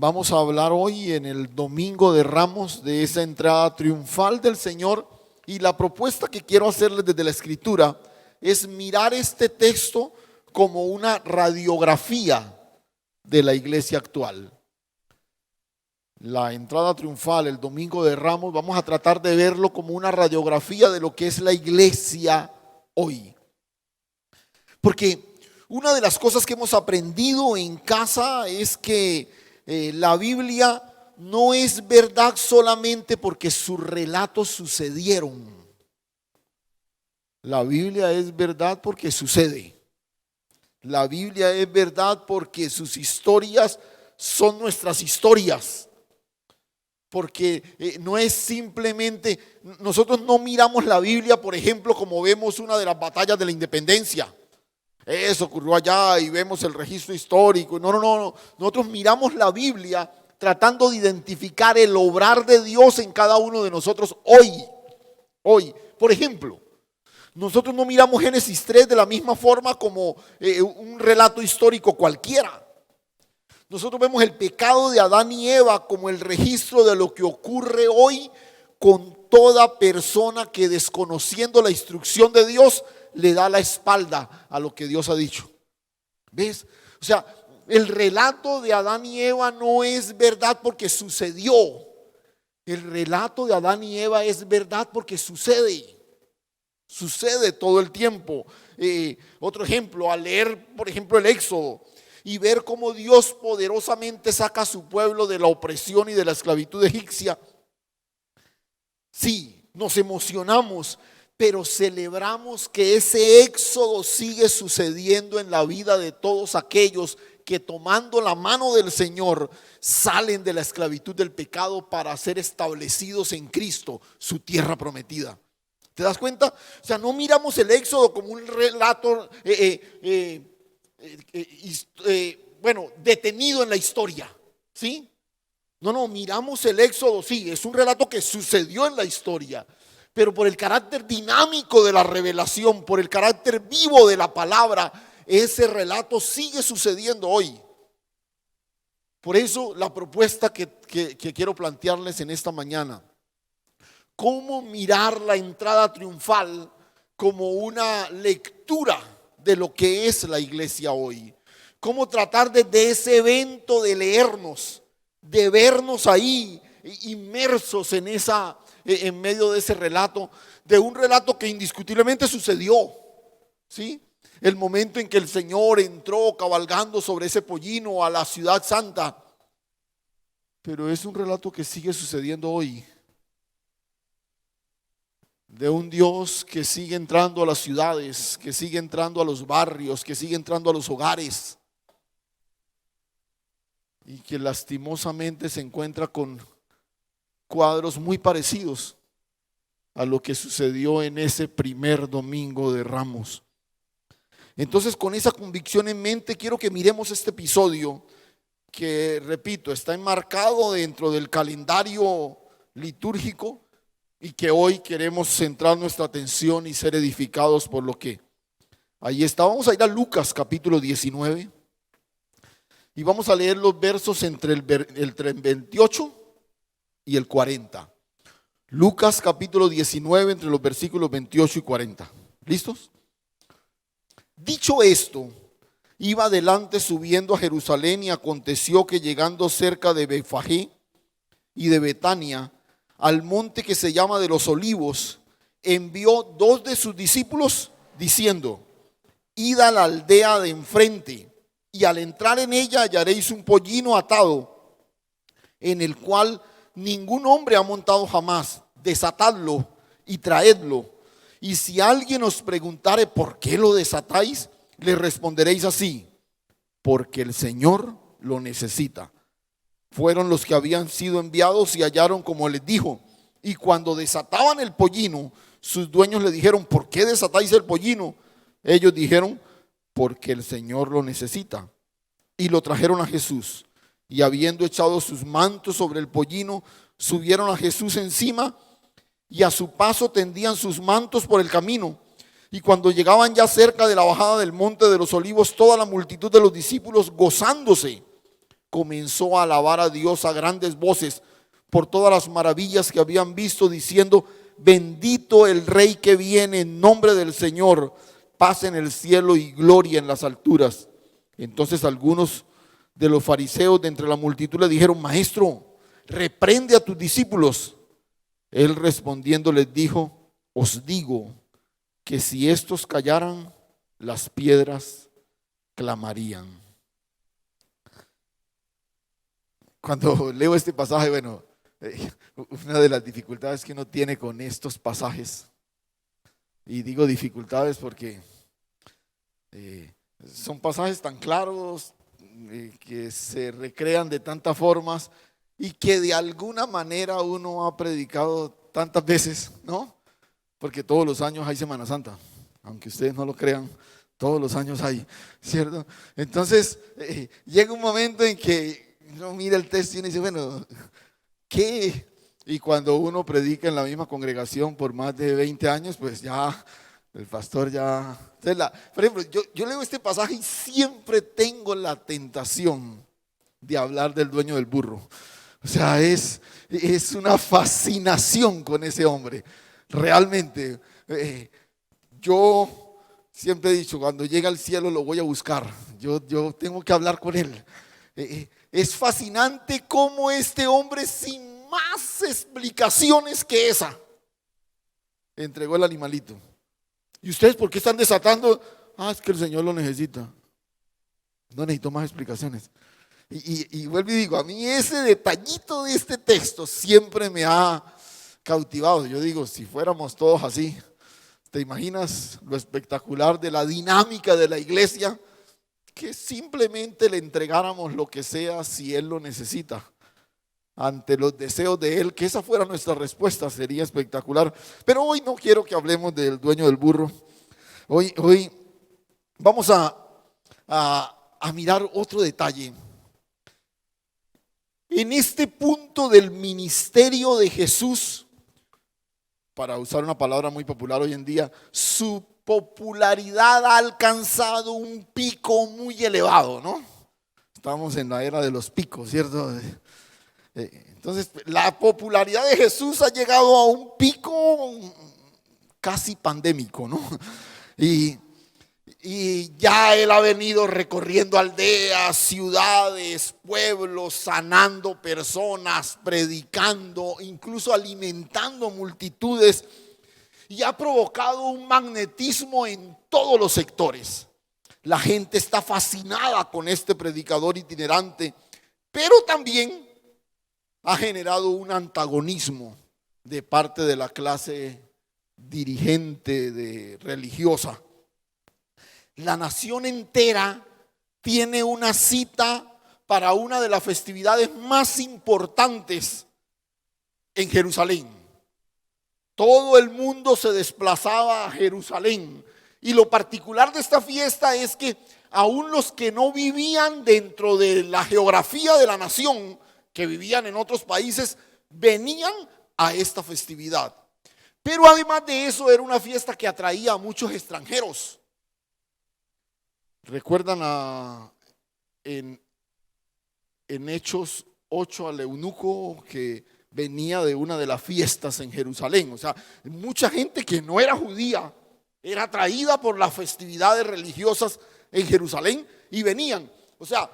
Vamos a hablar hoy en el Domingo de Ramos de esa entrada triunfal del Señor, y la propuesta que quiero hacerles desde la Escritura es mirar este texto como una radiografía de la iglesia actual. La entrada triunfal, el Domingo de Ramos, vamos a tratar de verlo como una radiografía de lo que es la iglesia hoy. Porque una de las cosas que hemos aprendido en casa es que la Biblia no es verdad solamente porque sus relatos sucedieron. La Biblia es verdad porque sucede. La Biblia es verdad porque sus historias son nuestras historias. Porque no es simplemente, nosotros no miramos la Biblia, por ejemplo, como vemos una de las batallas de la independencia. Eso ocurrió allá y vemos el registro histórico. No. Nosotros miramos la Biblia tratando de identificar el obrar de Dios en cada uno de nosotros hoy. Por ejemplo, nosotros no miramos Génesis 3 de la misma forma como un relato histórico cualquiera. Nosotros vemos el pecado de Adán y Eva como el registro de lo que ocurre hoy con toda persona que, desconociendo la instrucción de Dios, le da la espalda a lo que Dios ha dicho. ¿Ves? O sea, el relato de Adán y Eva no es verdad porque sucedió. El relato de Adán y Eva es verdad porque sucede. Sucede todo el tiempo. Otro ejemplo, al leer, por ejemplo, el Éxodo y ver cómo Dios poderosamente saca a su pueblo de la opresión y de la esclavitud egipcia. Sí, nos emocionamos, pero celebramos que ese éxodo sigue sucediendo en la vida de todos aquellos que, tomando la mano del Señor, salen de la esclavitud del pecado para ser establecidos en Cristo, su tierra prometida. ¿Te das cuenta? O sea, no miramos el éxodo como un relato detenido en la historia, ¿sí? No, miramos el éxodo, sí, es un relato que sucedió en la historia, pero por el carácter dinámico de la revelación, por el carácter vivo de la palabra, ese relato sigue sucediendo hoy. Por eso la propuesta que quiero plantearles en esta mañana: cómo mirar la entrada triunfal como una lectura de lo que es la iglesia hoy. Cómo tratar desde ese evento de leernos, de vernos ahí inmersos en medio de ese relato, de un relato que indiscutiblemente sucedió, ¿sí? El momento en que el Señor entró cabalgando sobre ese pollino a la ciudad santa, pero es un relato que sigue sucediendo hoy, de un Dios que sigue entrando a las ciudades, que sigue entrando a los barrios, que sigue entrando a los hogares, y que lastimosamente se encuentra con cuadros muy parecidos a lo que sucedió en ese primer Domingo de Ramos. Entonces, con esa convicción en mente, quiero que miremos este episodio que, repito, está enmarcado dentro del calendario litúrgico y que hoy queremos centrar nuestra atención y ser edificados por lo que ahí está. Vamos a ir a Lucas capítulo 19 y vamos a leer los versos entre el 28 y el 40. Lucas capítulo 19, entre los versículos 28 y 40. ¿Listos? Dicho esto, iba adelante subiendo a Jerusalén, y aconteció que, llegando cerca de Betfagé y de Betania, al monte que se llama de los Olivos, envió 2 de sus discípulos diciendo: id a la aldea de enfrente, y al entrar en ella hallaréis un pollino atado, en el cual ningún hombre ha montado jamás. Desatadlo y traedlo. Y si alguien os preguntare por qué lo desatáis, le responderéis así: porque el Señor lo necesita. Fueron los que habían sido enviados y hallaron como les dijo. Y cuando desataban el pollino, sus dueños le dijeron: ¿por qué desatáis el pollino? Ellos dijeron: porque el Señor lo necesita. Y lo trajeron a Jesús. Y habiendo echado sus mantos sobre el pollino, subieron a Jesús encima, y a su paso tendían sus mantos por el camino. Y cuando llegaban ya cerca de la bajada del monte de los Olivos, toda la multitud de los discípulos, gozándose comenzó a alabar a Dios a grandes voces por todas las maravillas que habían visto, diciendo: bendito el Rey que viene en nombre del Señor, paz en el cielo y gloria en las alturas. Entonces algunos de los fariseos de entre la multitud le dijeron: Maestro, reprende a tus discípulos. Él respondiendo les dijo: os digo que si estos callaran, las piedras clamarían. Cuando leo este pasaje, una de las dificultades que uno tiene con estos pasajes, y digo dificultades porque son pasajes tan claros, que se recrean de tantas formas y que de alguna manera uno ha predicado tantas veces, ¿no? Porque todos los años hay Semana Santa, aunque ustedes no lo crean, todos los años hay, ¿cierto? Entonces llega un momento en que uno mira el texto y uno dice: bueno, ¿qué? Y cuando uno predica en la misma congregación por más de 20 años, pues ya el pastor ya... Entonces por ejemplo, yo leo este pasaje y siempre tengo la tentación de hablar del dueño del burro. O sea, es una fascinación con ese hombre. Realmente, yo siempre he dicho, cuando llegue al cielo lo voy a buscar. Yo tengo que hablar con él. Es fascinante cómo este hombre, sin más explicaciones que esa, entregó el animalito. ¿Y ustedes por qué están desatando? Es que el Señor lo necesita. No necesito más explicaciones. Y vuelvo y digo, a mí ese detallito de este texto siempre me ha cautivado. Yo digo, si fuéramos todos así, ¿te imaginas lo espectacular de la dinámica de la iglesia? Que simplemente le entregáramos lo que sea si Él lo necesita, ante los deseos de Él, que esa fuera nuestra respuesta, sería espectacular. Pero hoy no quiero que hablemos del dueño del burro. Hoy vamos a mirar otro detalle. En este punto del ministerio de Jesús, para usar una palabra muy popular hoy en día, su popularidad ha alcanzado un pico muy elevado, ¿no? Estamos en la era de los picos, ¿cierto? Entonces, la popularidad de Jesús ha llegado a un pico casi pandémico, ¿no? Y ya Él ha venido recorriendo aldeas, ciudades, pueblos, sanando personas, predicando, incluso alimentando multitudes, y ha provocado un magnetismo en todos los sectores. La gente está fascinada con este predicador itinerante, pero también ha generado un antagonismo de parte de la clase dirigente religiosa. La nación entera tiene una cita para una de las festividades más importantes en Jerusalén. Todo el mundo se desplazaba a Jerusalén, y lo particular de esta fiesta es que aún los que no vivían dentro de la geografía de la nación, que vivían en otros países, venían a esta festividad. Pero además de eso, era una fiesta que atraía a muchos extranjeros. ¿Recuerdan en Hechos 8 al eunuco que venía de una de las fiestas en Jerusalén? O sea, mucha gente que no era judía era atraída por las festividades religiosas en Jerusalén y venían. O sea,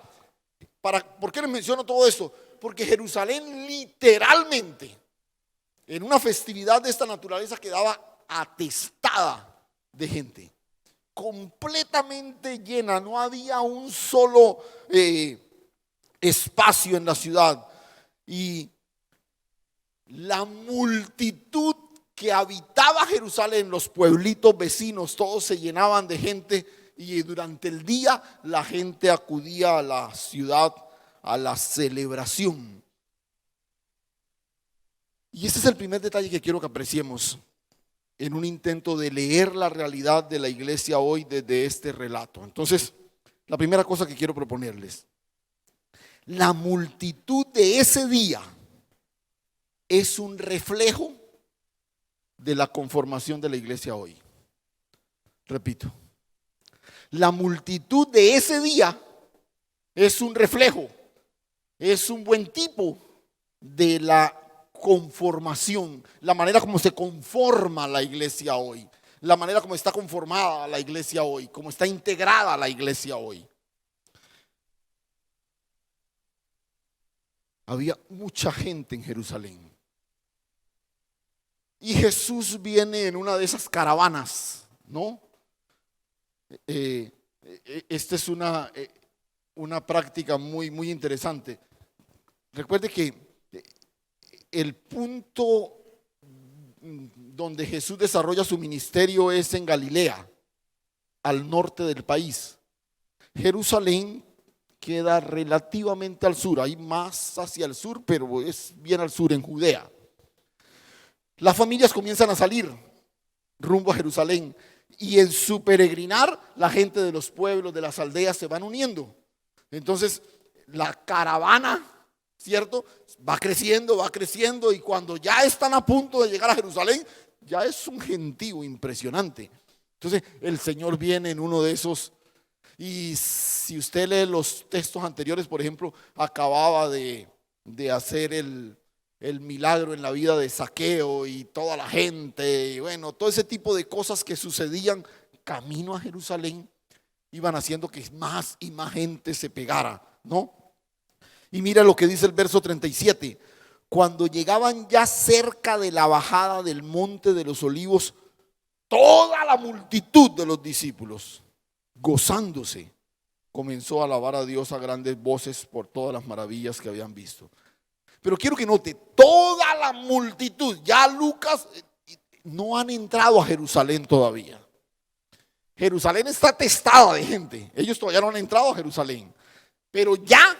¿por qué les menciono todo esto? Porque Jerusalén literalmente, en una festividad de esta naturaleza, quedaba atestada de gente, completamente llena. No había un solo espacio en la ciudad, y la multitud que habitaba Jerusalén, los pueblitos vecinos, todos se llenaban de gente, y durante el día la gente acudía a la ciudad a la celebración. Y ese es el primer detalle que quiero que apreciemos en un intento de leer la realidad de la iglesia hoy desde este relato. Entonces, la primera cosa que quiero proponerles: la multitud de ese día es un reflejo de la conformación de la iglesia hoy. Repito, la multitud de ese día es un reflejo es un buen tipo de la conformación, la manera como se conforma la iglesia hoy, la manera como está conformada la iglesia hoy, como está integrada la iglesia hoy. Había mucha gente en Jerusalén. Y Jesús viene en una de esas caravanas, ¿no? Esta es una práctica muy interesante. Recuerde que el punto donde Jesús desarrolla su ministerio es en Galilea, al norte del país. Jerusalén queda relativamente al sur, hay más hacia el sur, pero es bien al sur, en Judea. Las familias comienzan a salir rumbo a Jerusalén y en su peregrinar la gente de los pueblos, de las aldeas se van uniendo. Entonces la caravana, ¿cierto?, va creciendo y cuando ya están a punto de llegar a Jerusalén, ya es un gentío impresionante. Entonces el Señor viene en uno de esos, y si usted lee los textos anteriores, por ejemplo, acababa de hacer el milagro en la vida de Zaqueo y toda la gente, y bueno, todo ese tipo de cosas que sucedían camino a Jerusalén, iban haciendo que más y más gente se pegara, ¿no? Y mira lo que dice el verso 37. Cuando llegaban ya cerca de la bajada del monte de los olivos, toda la multitud de los discípulos, gozándose, comenzó a alabar a Dios a grandes voces por todas las maravillas que habían visto. Pero quiero que note, toda la multitud, ya Lucas, no han entrado a Jerusalén todavía. Jerusalén está atestada de gente, ellos todavía no han entrado a Jerusalén, pero ya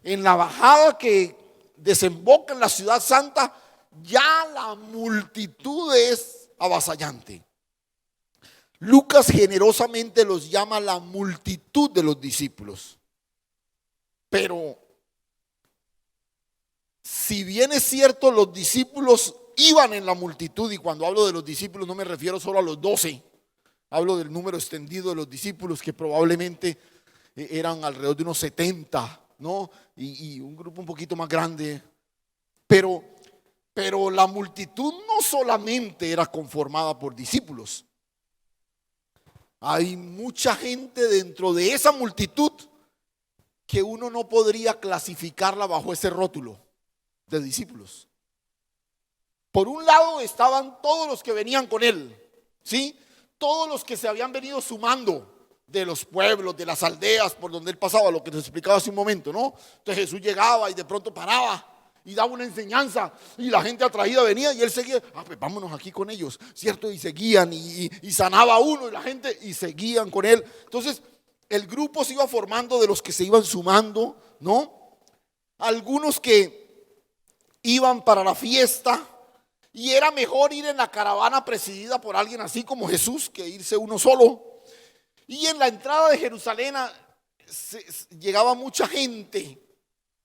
en la bajada que desemboca en la ciudad santa, ya la multitud es avasallante. Lucas generosamente los llama la multitud de los discípulos. Pero si bien es cierto, los discípulos iban en la multitud, y cuando hablo de los discípulos no me refiero solo a los 12, hablo del número extendido de los discípulos, que probablemente eran alrededor de unos 70, ¿no? Y un grupo un poquito más grande. Pero la multitud no solamente era conformada por discípulos. Hay mucha gente dentro de esa multitud que uno no podría clasificarla bajo ese rótulo de discípulos. Por un lado estaban todos los que venían con él, ¿sí? Todos los que se habían venido sumando de los pueblos, de las aldeas por donde él pasaba, lo que les explicaba hace un momento, ¿no? Entonces Jesús llegaba y de pronto paraba y daba una enseñanza y la gente atraída venía y él seguía, pues vámonos aquí con ellos, ¿cierto? Y seguían y sanaba a uno y la gente y seguían con él. Entonces el grupo se iba formando de los que se iban sumando, ¿no? Algunos que iban para la fiesta y era mejor ir en la caravana presidida por alguien así como Jesús que irse uno solo. Y en la entrada de Jerusalén llegaba mucha gente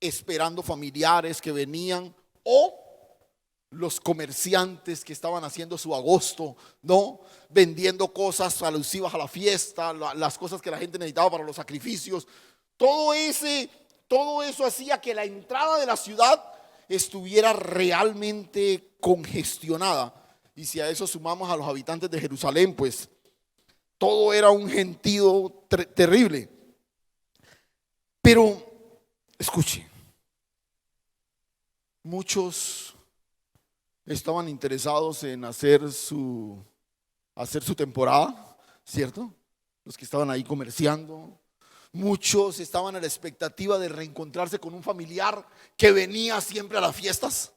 esperando familiares que venían, o los comerciantes que estaban haciendo su agosto, ¿no? Vendiendo cosas alusivas a la fiesta, las cosas que la gente necesitaba para los sacrificios. Todo eso hacía que la entrada de la ciudad estuviera realmente congestionada. Y si a eso sumamos a los habitantes de Jerusalén, pues todo era un gentío terrible. Pero escuche, muchos estaban interesados en hacer su temporada, ¿cierto? Los que estaban ahí comerciando. Muchos estaban a la expectativa de reencontrarse con un familiar que venía siempre a las fiestas,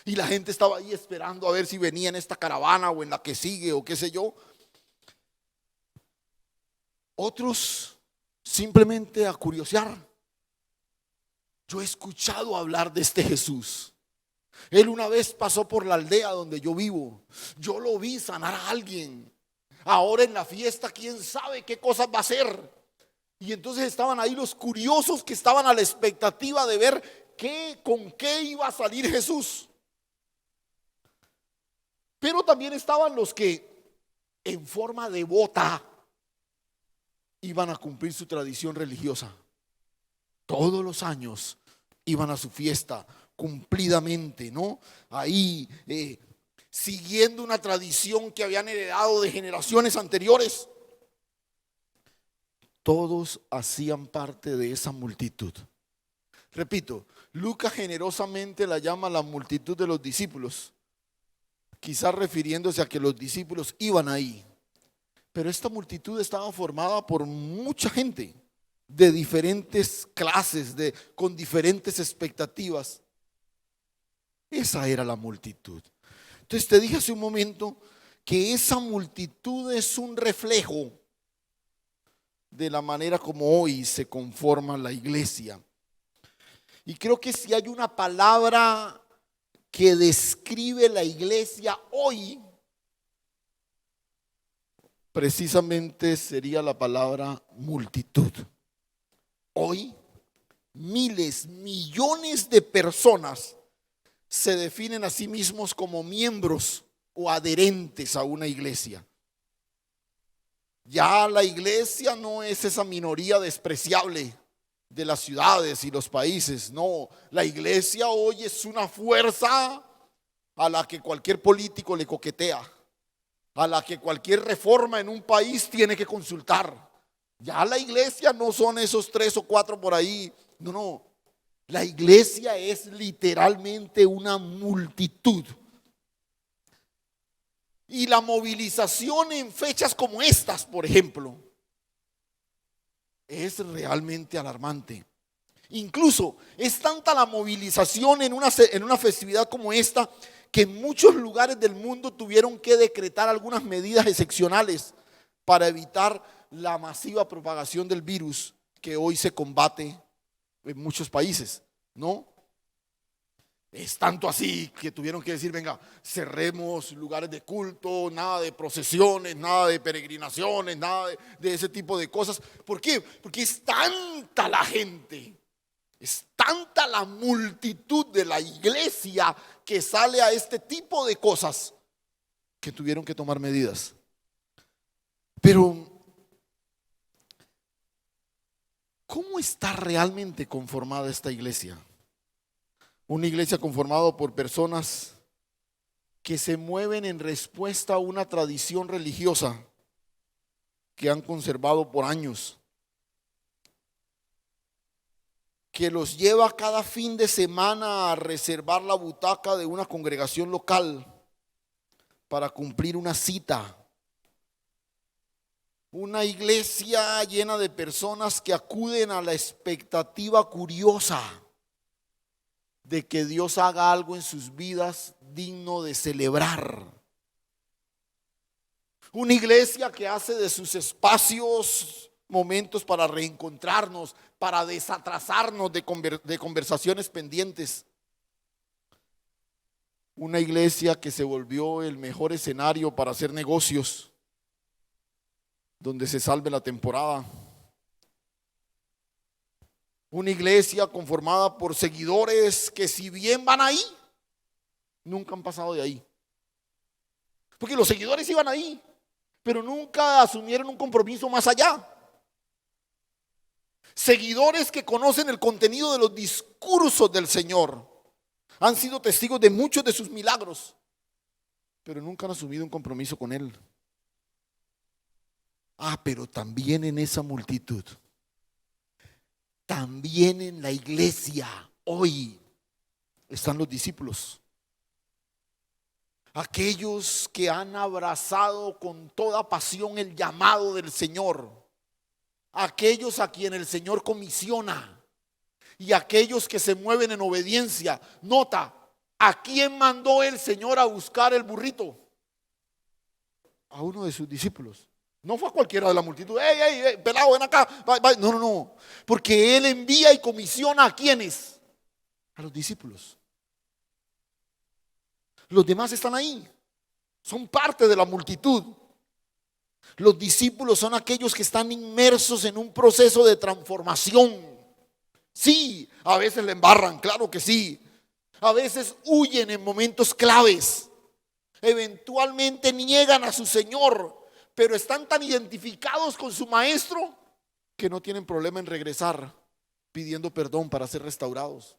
y la gente estaba ahí esperando a ver si venía en esta caravana o en la que sigue o qué sé yo. Otros simplemente a curiosear. Yo he escuchado hablar de este Jesús. Él una vez pasó por la aldea donde yo vivo. Yo lo vi sanar a alguien. Ahora en la fiesta, quién sabe qué cosas va a hacer. Y entonces estaban ahí los curiosos que estaban a la expectativa de ver con qué iba a salir Jesús. Pero también estaban los que en forma devota iban a cumplir su tradición religiosa. Todos los años iban a su fiesta cumplidamente, ¿no? Ahí siguiendo una tradición que habían heredado de generaciones anteriores. Todos hacían parte de esa multitud. Repito, Lucas generosamente la llama la multitud de los discípulos, quizás refiriéndose a que los discípulos iban ahí. Pero esta multitud estaba formada por mucha gente de diferentes clases, con diferentes expectativas. Esa era la multitud. Entonces te dije hace un momento que esa multitud es un reflejo de la manera como hoy se conforma la iglesia. Y creo que si hay una palabra que describe la iglesia hoy, precisamente sería la palabra multitud. Hoy, miles, millones de personas se definen a sí mismos como miembros o adherentes a una iglesia. Ya la iglesia no es esa minoría despreciable de las ciudades y los países. No, la iglesia hoy es una fuerza a la que cualquier político le coquetea, a la que cualquier reforma en un país tiene que consultar. Ya la iglesia no son esos 3 o 4 por ahí. No, no. La iglesia es literalmente una multitud. Y la movilización en fechas como estas, por ejemplo, es realmente alarmante. Incluso es tanta la movilización en una festividad como esta, que en muchos lugares del mundo tuvieron que decretar algunas medidas excepcionales para evitar la masiva propagación del virus que hoy se combate en muchos países, ¿no? Es tanto así que tuvieron que decir, venga, cerremos lugares de culto, nada de procesiones, nada de peregrinaciones, nada de ese tipo de cosas. ¿Por qué? Porque es tanta la gente, es tanta la multitud de la iglesia que sale a este tipo de cosas que tuvieron que tomar medidas. Pero, ¿cómo está realmente conformada esta iglesia? Una iglesia conformada por personas que se mueven en respuesta a una tradición religiosa que han conservado por años, que los lleva cada fin de semana a reservar la butaca de una congregación local para cumplir una cita. Una iglesia llena de personas que acuden a la expectativa curiosa de que Dios haga algo en sus vidas digno de celebrar. Una iglesia que hace de sus espacios momentos para reencontrarnos, para desatrasarnos de conversaciones pendientes. Una iglesia que se volvió el mejor escenario para hacer negocios, donde se salve la temporada. Una iglesia conformada por seguidores que, si bien van ahí, nunca han pasado de ahí. Porque los seguidores iban ahí, pero nunca asumieron un compromiso más allá. Seguidores que conocen el contenido de los discursos del Señor, han sido testigos de muchos de sus milagros, pero nunca han asumido un compromiso con Él. Pero también en esa multitud, también en la iglesia hoy están los discípulos. Aquellos que han abrazado con toda pasión el llamado del Señor. Aquellos a quien el Señor comisiona. Y aquellos que se mueven en obediencia. Nota, ¿a quién mandó el Señor a buscar el burrito? A uno de sus discípulos. No fue a cualquiera de la multitud. Ey, pelado, ven acá. Va. No. Porque Él envía y comisiona ¿a quiénes? A los discípulos. Los demás están ahí. Son parte de la multitud. Los discípulos son aquellos que están inmersos en un proceso de transformación. Sí, a veces le embarran, claro que sí. A veces huyen en momentos claves. Eventualmente niegan a su Señor, pero están tan identificados con su maestro que no tienen problema en regresar pidiendo perdón para ser restaurados.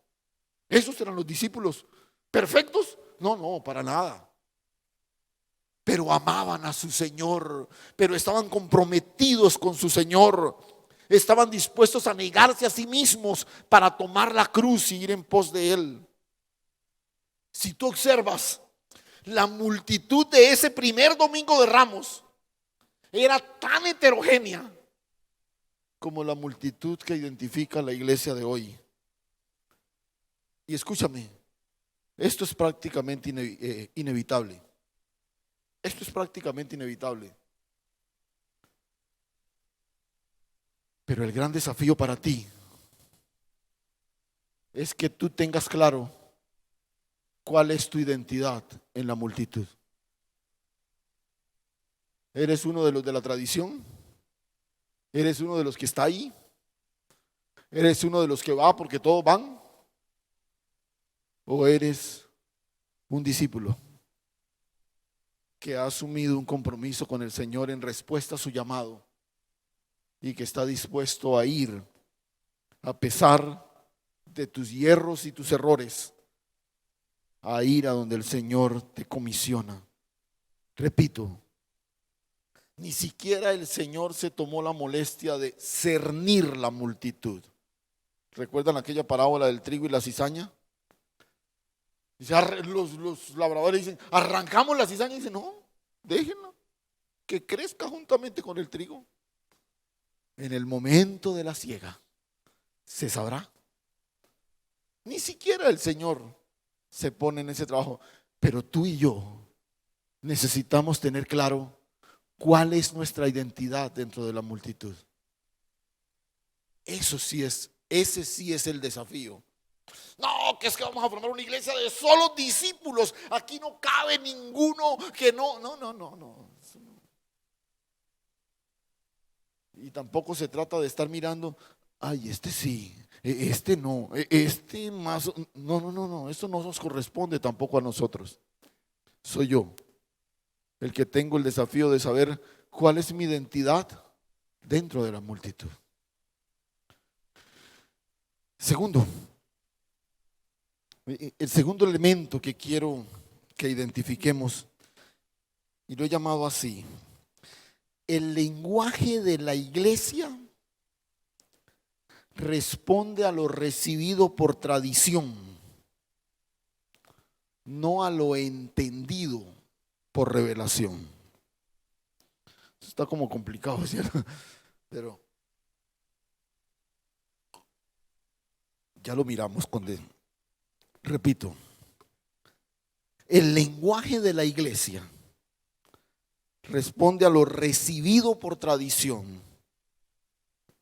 ¿Esos eran los discípulos perfectos? No, no, para nada. Pero amaban a su Señor, pero estaban comprometidos con su Señor. Estaban dispuestos a negarse a sí mismos para tomar la cruz y ir en pos de Él. Si tú observas, la multitud de ese primer domingo de Ramos era tan heterogénea como la multitud que identifica la iglesia de hoy. Y escúchame, esto es prácticamente inevitable. Esto es prácticamente inevitable. Pero el gran desafío para ti es que tú tengas claro cuál es tu identidad en la multitud. ¿Eres uno de los de la tradición? ¿Eres uno de los que está ahí? ¿Eres uno de los que va porque todos van? ¿O eres un discípulo que ha asumido un compromiso con el Señor en respuesta a su llamado y que está dispuesto a ir a pesar de tus hierros y tus errores, a ir a donde el Señor te comisiona? Repito, ni siquiera el Señor se tomó la molestia de cernir la multitud. ¿Recuerdan aquella parábola del trigo y la cizaña? Dice, los labradores dicen, arrancamos la cizaña. Y dice, no, déjenla, que crezca juntamente con el trigo. En el momento de la siega se sabrá. Ni siquiera el Señor se pone en ese trabajo. Pero tú y yo necesitamos tener claro cuál es nuestra identidad dentro de la multitud. Ese sí es el desafío. No, que es que vamos a formar una iglesia de solo discípulos. Aquí no cabe ninguno que no. No. Y tampoco se trata de estar mirando, ay, este sí, este no, este más. No, eso no nos corresponde tampoco a nosotros. Soy yo el que tengo el desafío de saber cuál es mi identidad dentro de la multitud. Segundo, el segundo elemento que quiero que identifiquemos, y lo he llamado así: el lenguaje de la iglesia responde a lo recibido por tradición, no a lo entendido por revelación. Está como complicado, ¿cierto? Pero ya lo miramos repito, el lenguaje de la iglesia responde a lo recibido por tradición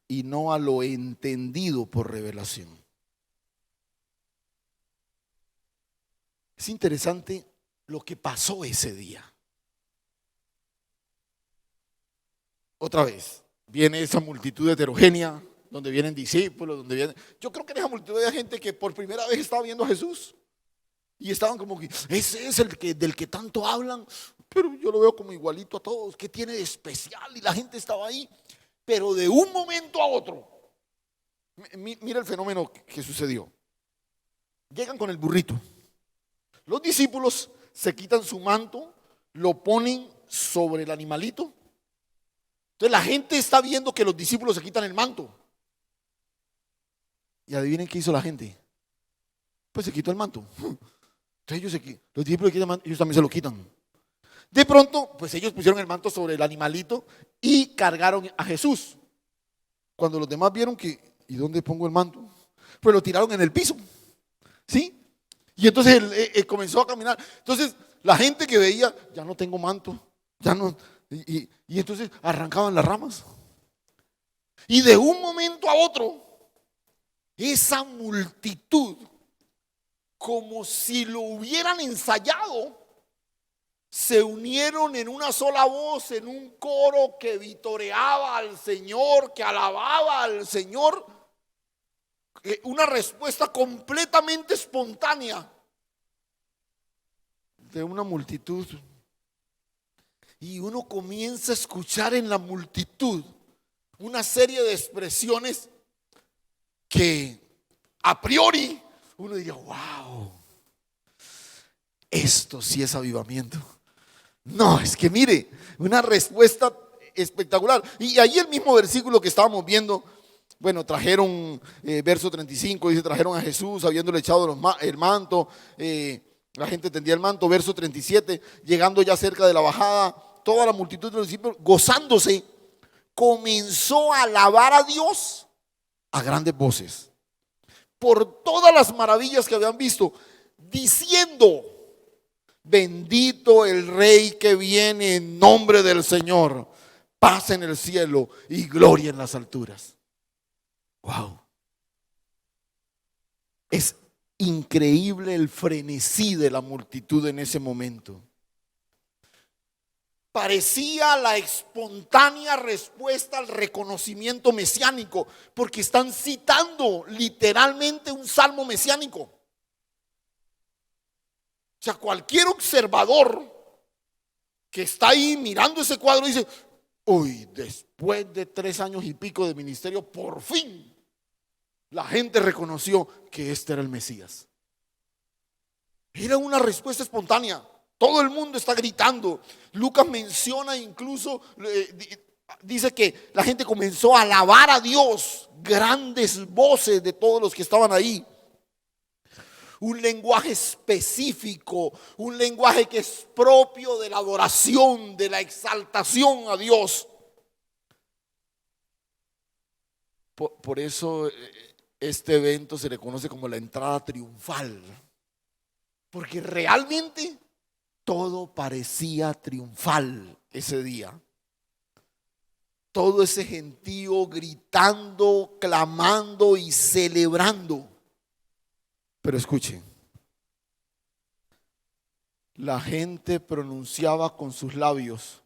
y no a lo entendido por revelación. Es interesante lo que pasó ese día. Otra vez, viene esa multitud heterogénea, donde vienen discípulos, yo creo que en esa multitud había gente que por primera vez estaba viendo a Jesús. Y estaban como que, ese es del que tanto hablan, pero yo lo veo como igualito a todos. ¿Qué tiene de especial? Y la gente estaba ahí. Pero de un momento a otro, mira el fenómeno que sucedió. Llegan con el burrito. Los discípulos se quitan su manto, lo ponen sobre el animalito. Entonces la gente está viendo que los discípulos se quitan el manto. Y adivinen qué hizo la gente. Pues se quitó el manto. Entonces los discípulos ellos también se lo quitan. De pronto, pues ellos pusieron el manto sobre el animalito y cargaron a Jesús. Cuando los demás vieron que, ¿y dónde pongo el manto? Pues lo tiraron en el piso. ¿Sí? Y entonces él comenzó a caminar. Entonces la gente que veía, ya no tengo manto, ya no. Y entonces arrancaban las ramas. Y de un momento a otro, esa multitud, como si lo hubieran ensayado, se unieron en una sola voz, en un coro que vitoreaba al Señor, que alababa al Señor. Una respuesta completamente espontánea de una multitud. Y uno comienza a escuchar en la multitud una serie de expresiones que a priori uno diría, wow, esto sí es avivamiento. No, es que mire, una respuesta espectacular. Y ahí el mismo versículo que estábamos viendo, bueno, trajeron, verso 35, dice, trajeron a Jesús habiéndole echado el manto, la gente tendía el manto. Verso 37, llegando ya cerca de la bajada, toda la multitud de los discípulos, gozándose, comenzó a alabar a Dios a grandes voces por todas las maravillas que habían visto, diciendo: bendito el Rey que viene en nombre del Señor, paz en el cielo y gloria en las alturas. Wow. Es increíble el frenesí de la multitud en ese momento. Parecía la espontánea respuesta al reconocimiento mesiánico, porque están citando literalmente un salmo mesiánico. O sea, cualquier observador que está ahí mirando ese cuadro dice: uy, después de 3 años y pico de ministerio, por fin la gente reconoció que este era el Mesías. Era una respuesta espontánea. Todo el mundo está gritando. Lucas menciona incluso, dice que la gente comenzó a alabar a Dios, grandes voces de todos los que estaban ahí. Un lenguaje específico, un lenguaje que es propio de la adoración, de la exaltación a Dios. Por eso este evento se le conoce como la entrada triunfal, porque realmente todo parecía triunfal ese día. Todo ese gentío gritando, clamando y celebrando. Pero escuchen, la gente pronunciaba con sus labios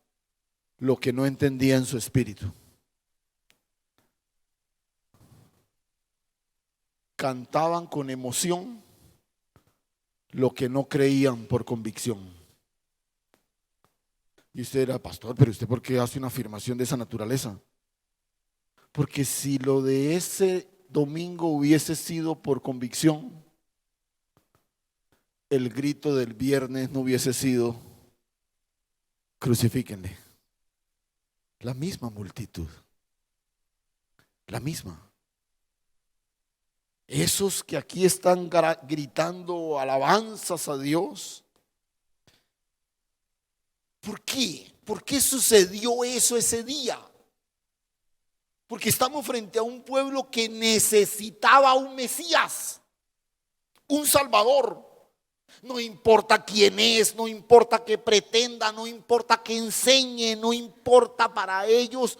lo que no entendía en su espíritu. Cantaban con emoción lo que no creían por convicción. Y usted era: pastor, pero ¿usted por qué hace una afirmación de esa naturaleza? Porque si lo de ese domingo hubiese sido por convicción, el grito del viernes no hubiese sido: crucifíquenle. La misma multitud, la misma. Esos que aquí están gritando alabanzas a Dios. ¿Por qué? ¿Por qué sucedió eso ese día? Porque estamos frente a un pueblo que necesitaba un Mesías, un Salvador. No importa quién es, no importa qué pretenda, no importa qué enseñe, no importa para ellos.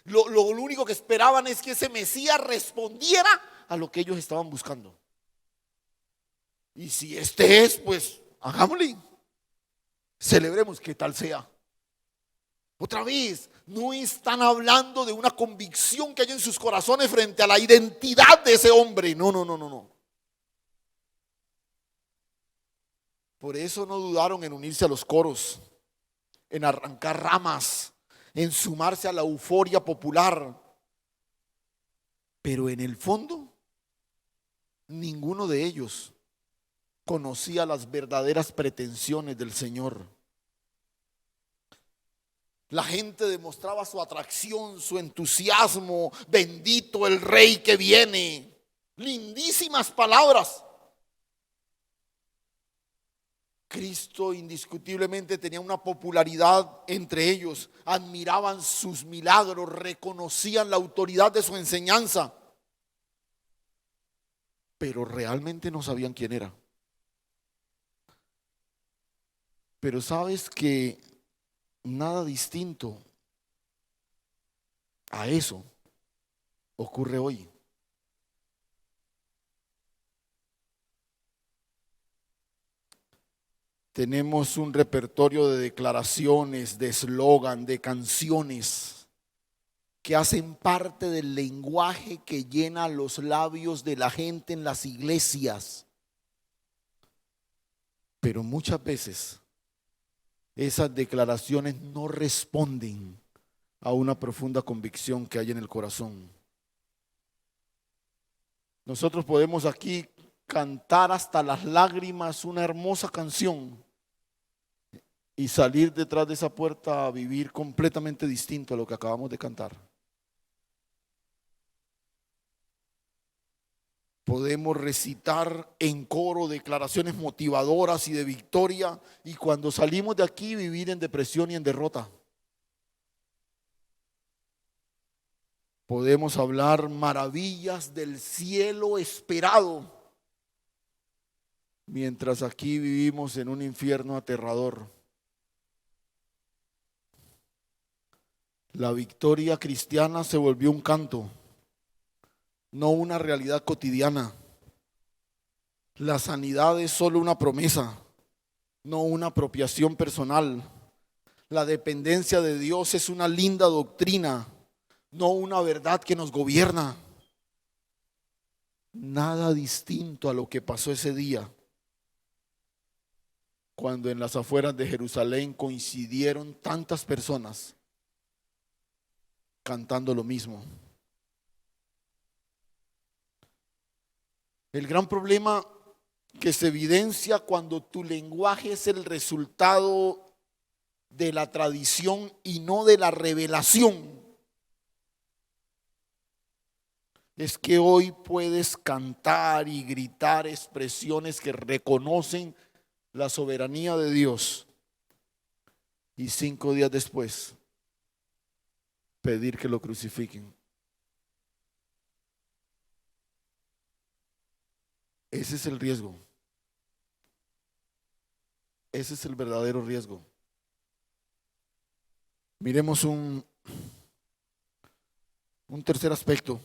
Lo único que esperaban es que ese Mesías respondiera a lo que ellos estaban buscando. Y si este es, pues hagámosle. Celebremos que tal sea. Otra vez, no están hablando de una convicción que hay en sus corazones frente a la identidad de ese hombre. No. Por eso no dudaron en unirse a los coros, en arrancar ramas, en sumarse a la euforia popular. Pero en el fondo, ninguno de ellos conocía las verdaderas pretensiones del Señor. La gente demostraba su atracción, su entusiasmo. Bendito el Rey que viene. Lindísimas palabras. Cristo indiscutiblemente tenía una popularidad entre ellos. Admiraban sus milagros, reconocían la autoridad de su enseñanza. Pero realmente no sabían quién era. Pero sabes que nada distinto a eso ocurre hoy. Tenemos un repertorio de declaraciones, de eslogan, de canciones que hacen parte del lenguaje que llena los labios de la gente en las iglesias. Pero muchas veces esas declaraciones no responden a una profunda convicción que hay en el corazón. Nosotros podemos aquí cantar hasta las lágrimas una hermosa canción y salir detrás de esa puerta a vivir completamente distinto a lo que acabamos de cantar. Podemos recitar en coro declaraciones motivadoras y de victoria, y cuando salimos de aquí vivir en depresión y en derrota. Podemos hablar maravillas del cielo esperado, mientras aquí vivimos en un infierno aterrador. La victoria cristiana se volvió un canto, no una realidad cotidiana. La sanidad es solo una promesa, no una apropiación personal. La dependencia de Dios es una linda doctrina, no una verdad que nos gobierna. Nada distinto a lo que pasó ese día, cuando en las afueras de Jerusalén coincidieron tantas personas cantando lo mismo. El gran problema que se evidencia cuando tu lenguaje es el resultado de la tradición y no de la revelación es que hoy puedes cantar y gritar expresiones que reconocen la soberanía de Dios y 5 días después pedir que lo crucifiquen. Ese es el riesgo. Ese es el verdadero riesgo. Miremos un tercer aspecto.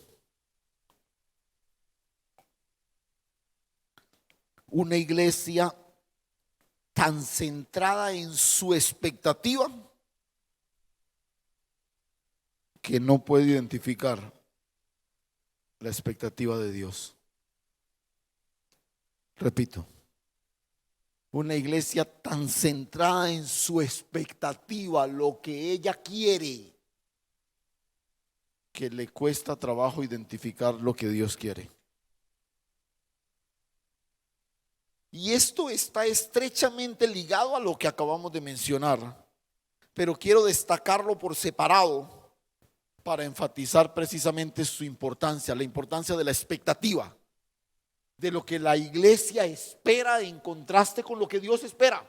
Una iglesia tan centrada en su expectativa que no puede identificar la expectativa de Dios. Repito, una iglesia tan centrada en su expectativa, lo que ella quiere, que le cuesta trabajo identificar lo que Dios quiere. Y esto está estrechamente ligado a lo que acabamos de mencionar, pero quiero destacarlo por separado para enfatizar precisamente su importancia, la importancia de la expectativa, de lo que la iglesia espera en contraste con lo que Dios espera.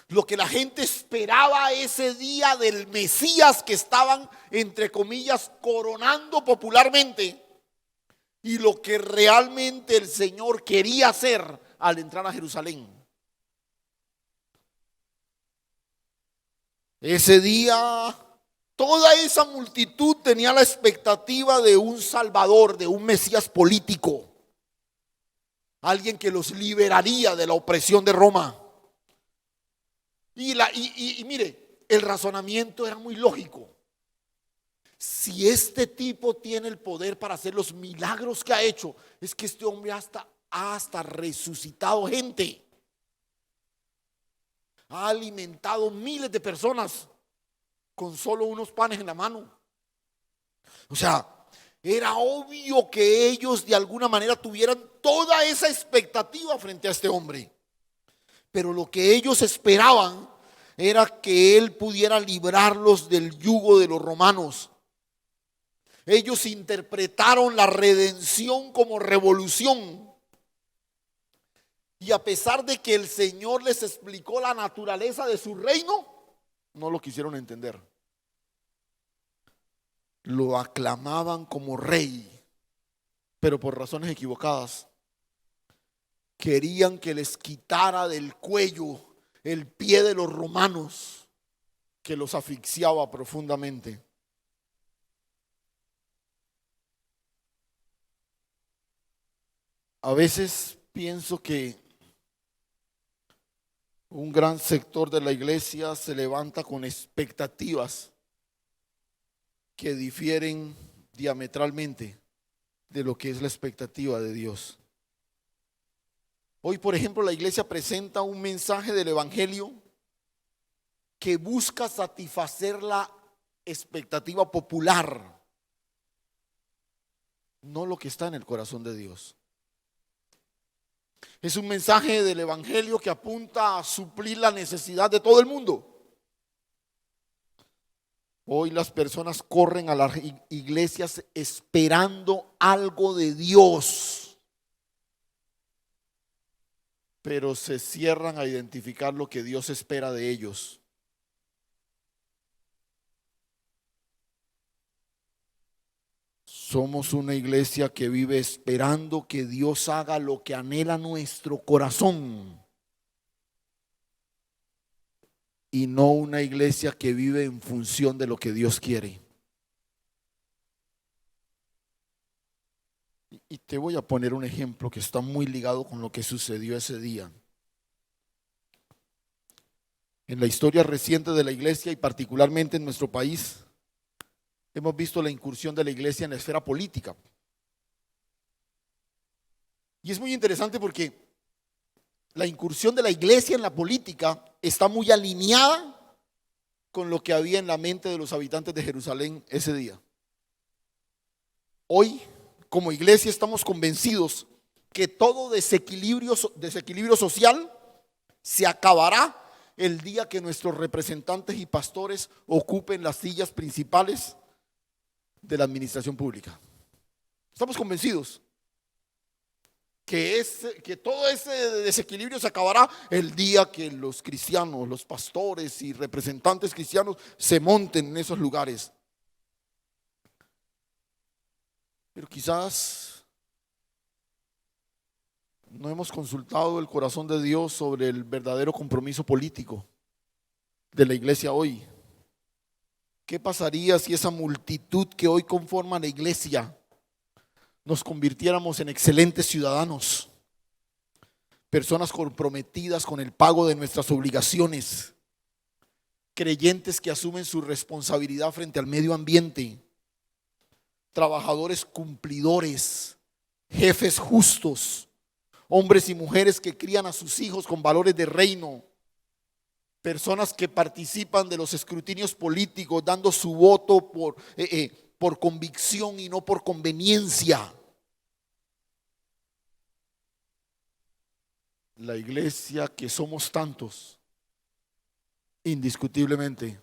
Lo que la gente esperaba ese día del Mesías que estaban, entre comillas, coronando popularmente, y lo que realmente el Señor quería hacer al entrar a Jerusalén. Ese día toda esa multitud tenía la expectativa de un Salvador, de un Mesías político, alguien que los liberaría de la opresión de Roma. Y mire, el razonamiento era muy lógico. Si este tipo tiene el poder para hacer los milagros que ha hecho, es que este hombre ha hasta resucitado gente. Ha alimentado miles de personas con solo unos panes en la mano. O sea, era obvio que ellos de alguna manera tuvieran toda esa expectativa frente a este hombre. Pero lo que ellos esperaban era que él pudiera librarlos del yugo de los romanos. Ellos interpretaron la redención como revolución. Y a pesar de que el Señor les explicó la naturaleza de su reino, no lo quisieron entender. Lo aclamaban como rey, pero por razones equivocadas. Querían que les quitara del cuello el pie de los romanos, que los asfixiaba profundamente. A veces pienso que un gran sector de la iglesia se levanta con expectativas que difieren diametralmente de lo que es la expectativa de Dios. Hoy, por ejemplo, la iglesia presenta un mensaje del evangelio que busca satisfacer la expectativa popular. no lo que está en el corazón de Dios. Es un mensaje del Evangelio que apunta a suplir la necesidad de todo el mundo. Hoy las personas corren a las iglesias esperando algo de Dios, pero se cierran a identificar lo que Dios espera de ellos. Somos una iglesia que vive esperando que Dios haga lo que anhela nuestro corazón, y no una iglesia que vive en función de lo que Dios quiere. Y te voy a poner un ejemplo que está muy ligado con lo que sucedió ese día. En la historia reciente de la iglesia y particularmente en nuestro país, hemos visto la incursión de la iglesia en la esfera política. Y es muy interesante porque la incursión de la iglesia en la política está muy alineada con lo que había en la mente de los habitantes de Jerusalén ese día. Hoy, como iglesia, estamos convencidos que todo desequilibrio social se acabará el día que nuestros representantes y pastores ocupen las sillas principales de la administración pública. Estamos convencidos que todo ese desequilibrio se acabará el día que los cristianos, los pastores y representantes cristianos se monten en esos lugares. Pero quizás no hemos consultado el corazón de Dios sobre el verdadero compromiso político de la iglesia hoy. ¿Qué pasaría si esa multitud que hoy conforma la iglesia nos convirtiéramos en excelentes ciudadanos, personas comprometidas con el pago de nuestras obligaciones, creyentes que asumen su responsabilidad frente al medio ambiente, trabajadores cumplidores, jefes justos, hombres y mujeres que crían a sus hijos con valores de reino, personas que participan de los escrutinios políticos dando su voto por convicción y no por conveniencia? La iglesia que somos tantos, indiscutiblemente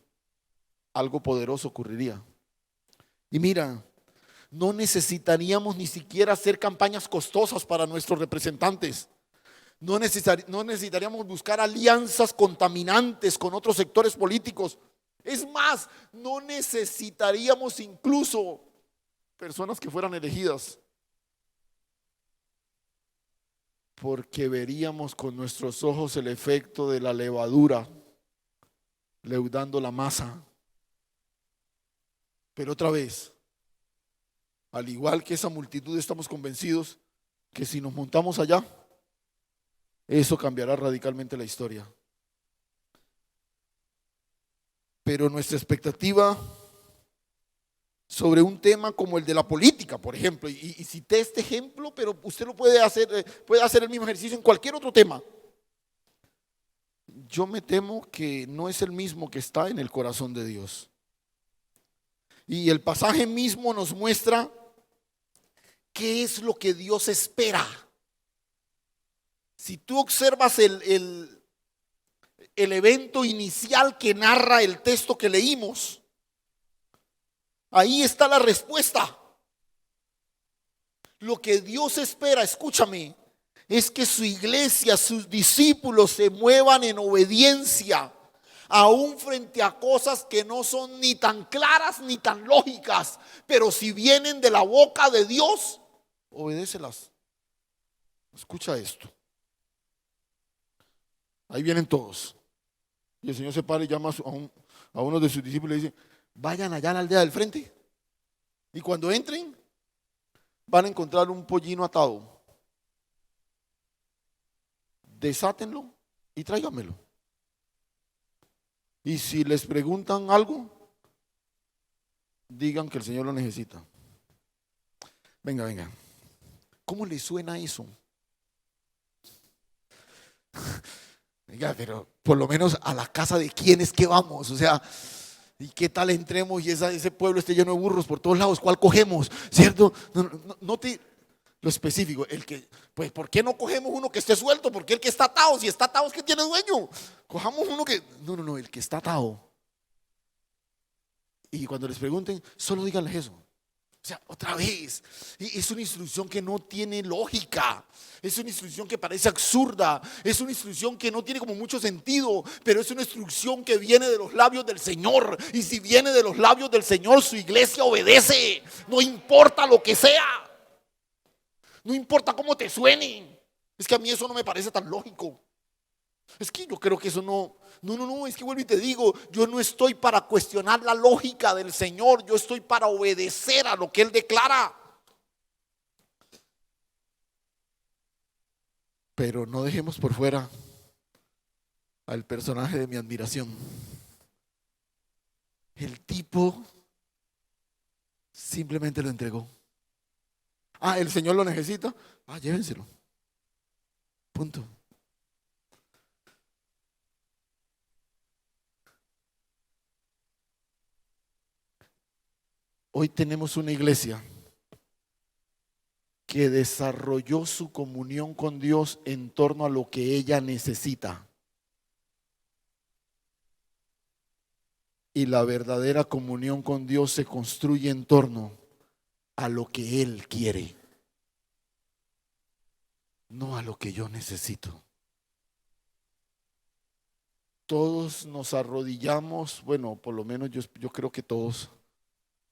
algo poderoso ocurriría. Y mira, no necesitaríamos ni siquiera hacer campañas costosas para nuestros representantes. No necesitaríamos buscar alianzas contaminantes con otros sectores políticos. Es más, no necesitaríamos incluso personas que fueran elegidas, porque veríamos con nuestros ojos el efecto de la levadura leudando la masa. Pero otra vez, al igual que esa multitud, estamos convencidos que si nos montamos allá, eso cambiará radicalmente la historia. Pero nuestra expectativa sobre un tema como el de la política, por ejemplo, y cité este ejemplo, pero usted lo puede hacer el mismo ejercicio en cualquier otro tema. Yo me temo que no es el mismo que está en el corazón de Dios. Y el pasaje mismo nos muestra qué es lo que Dios espera. Si tú observas el evento inicial que narra el texto que leímos, ahí está la respuesta. Lo que Dios espera, escúchame, es que su iglesia, sus discípulos se muevan en obediencia, aún frente a cosas que no son ni tan claras ni tan lógicas, pero si vienen de la boca de Dios, obedécelas. Escucha esto. Ahí vienen todos. Y el Señor se para y llama a uno de sus discípulos y le dice: vayan allá a la aldea del frente. Y cuando entren, van a encontrar un pollino atado. Desátenlo y tráiganmelo. Y si les preguntan algo, digan que el Señor lo necesita. Venga. ¿Cómo le suena eso? Venga, pero por lo menos a la casa de quién es que vamos. O sea, ¿Y qué tal entremos y ese pueblo esté lleno de burros por todos lados? ¿Cuál cogemos? ¿Cierto? No te lo específico. El que, pues, ¿por qué no cogemos uno que esté suelto? Porque el que está atado, si está atado es que tiene dueño. Cojamos uno que, no, el que está atado. Y cuando les pregunten, solo díganles eso. O sea, otra vez, es una instrucción que no tiene lógica, es una instrucción que parece absurda, es una instrucción que no tiene como mucho sentido, pero es una instrucción que viene de los labios del Señor. Y si viene de los labios del Señor, su iglesia obedece, no importa lo que sea, no importa cómo te suene. Es que a mí eso no me parece tan lógico. Es que yo creo que eso no, es que vuelvo y te digo, yo no estoy para cuestionar la lógica del Señor, yo estoy para obedecer a lo que Él declara. Pero no dejemos por fuera al personaje de mi admiración. El tipo simplemente lo entregó. Ah, el Señor lo necesita. Ah, llévenselo. Punto. Hoy tenemos una iglesia que desarrolló su comunión con Dios en torno a lo que ella necesita. Y la verdadera comunión con Dios se construye en torno a lo que Él quiere, no a lo que yo necesito. Todos nos arrodillamos, bueno, por lo menos yo creo que todos,